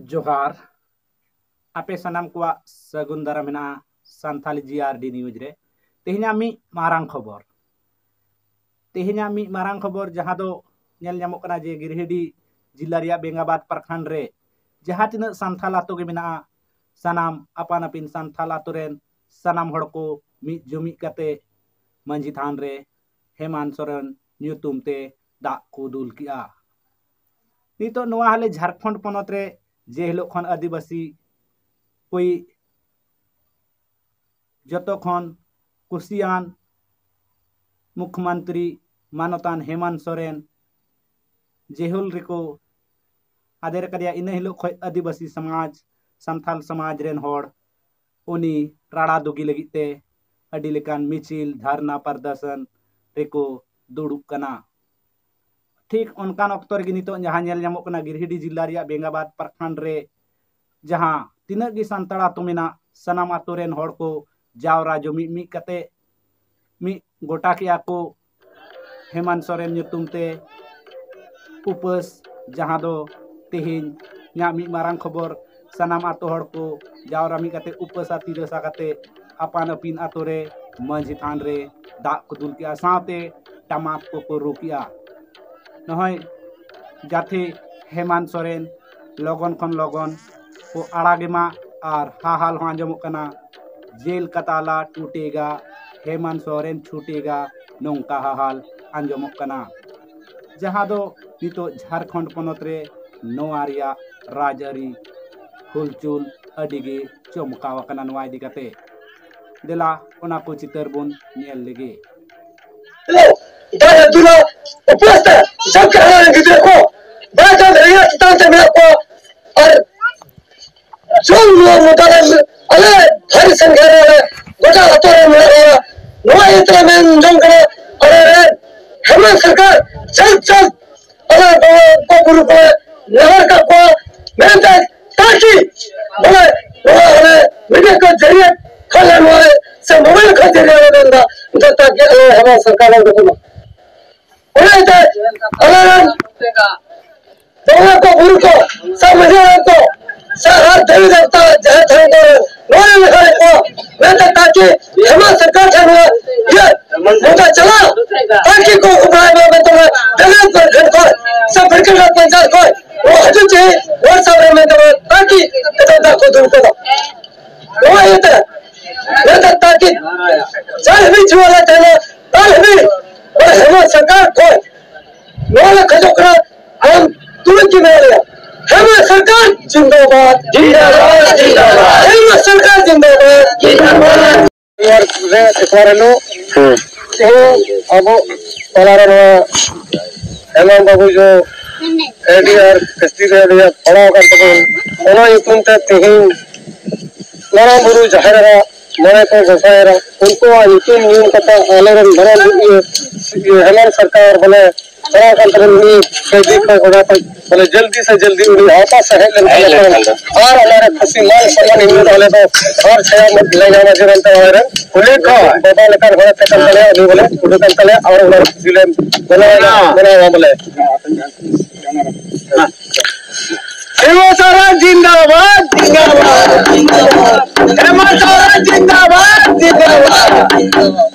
जोहार आपे सनाम को सगुन दाराम सानथाली जीआरडी न्यूज रे तेहना मी मारांग खबर जहाँ दो नेल ᱧᱟᱢᱚᱜ ᱠᱟᱱᱟ जे गिरिडीह जिला रिया बेंगाबाद प्रखंड रे जहाँ तीन सानथाल आतो के मेना सनाम आपान आपिन सानथाल आतो रेन सनाम हड़ को मिद जुमिद काते मांझी थान रे हेमंत सोरेन ᱧᱩᱛᱩᱢ ते दाग को दुल किया। नितो नोआ हाले झारखंड पनत रे जे हिलो खन आदिवासी कोई जतो खन कुसियान मुख्यमंत्री मानतान हेमंत सोरेन जेहुल रिको आदेर करिया इन हिलो खय आदिवासी समाज संथाल समाज रेन होड़ उनी राड़ा दुगी लगिते अडी लेकान मिचिल धरना प्रदर्शन रिको दुड़ुब कना। ठीक उनकान अक्तर गे नितो जहाँ नेल ᱧᱟᱢᱚᱜ कना गिरिडीह जिला रिया बेंगाबाद प्रखंड रे जहाँ तीनक गी सानताड़ आतो मेना सनाम आतो रेन होड़ को जावरा जुमिद मिद काते मिद गोटा किया को हेमंत सोरेन ᱧᱩᱛᱩᱢ ते उपस जहाँ दो तेहिन ᱧᱟ मिद मारांग खबर सनाम आतो होड़ को जावरा मिद काते उपसा तिरसा काते आपान आपिन आतो रे मांझी थान रे दाग को दुल किया साथे टमाक को रुकिया नहय जाथे हेमंत सोरेन लगन खन लगन को आड़ागेमा और हाहाल हो आंजमोग कना जेल का ताला टूटेगा हेमंत सोरेन छूटेगा नौका हाहाल आंजमोग कना। जहाँ दो नितो झारखंड पनत रे नोआ रिया राजआरी हुलचुल अडिगे चमकाव कना नोआ इदी काते देला ओना को चितर बोन नेल लेगे। इधर दुलो उपस्थ सब कहना गिदरे को बड़ा जल्द रिया चितान से मिला को और जो लोग मुताबिक अले हर संख्या रे गोटा हतो रे मिला रे नोआ इतना में जंग करे अरे हेमंत सरकार जल्द अरे को गुरु को नहर का को मेहनत ताकि बोले बोले मीडिया के जरिए खोले मोरे से मोबाइल के जरिए देंदा तो ताकि हेमंत सरकार को को गुरु को सब मजे को हर देवी देवता जहाँ थे को नोए लिखाए को मैं तो ताकि हेमंत सरकार थे ये मुद्दा चला ताकि को उपाय में तो जगह पर घर को सब भरकर पंचायत को वो हजू चाहिए और सब में तो ताकि कदम को दूर करो वो ये तो मैं तो ताकि चल भी जुआला चलो तल भी और हेमंत सरकार को नोला खजोकरा हम तुरंत की मेरे हेमंत सरकार जिंदाबाद जिंदाबाद जिंदाबाद हेमंत सरकार जिंदाबाद जिंदाबाद यार रे एकबारनो तो अब पलारा हेमंत बाबू जो एडीआर एसटी रे दिया पड़ा कर तो ओना ᱧᱩᱛᱩᱢ ते तेहिन नारायण गुरु जहरा मने को गोसायरा उनको ᱧᱩᱛᱩᱢ ᱧᱩᱢ कता आलेरन धरन हेमंत सरकार बोले बड़ा कंट्रोल में कैदी को गोड़ा पर बोले जल्दी से जल्दी उन्हें आता सहे और हमारे खुशी मान सम्मान हिंदू वाले तो और छया मत ले जाना जीवन तो है बोले को बाबा लेकर घोड़ा पे कंतले अभी बोले उड़े कंतले और उन्हें जिले बना बोले हेमंत सोरेन जिंदाबाद जिंदाबाद हेमंत सोरेन जिंदाबाद जिंदाबाद।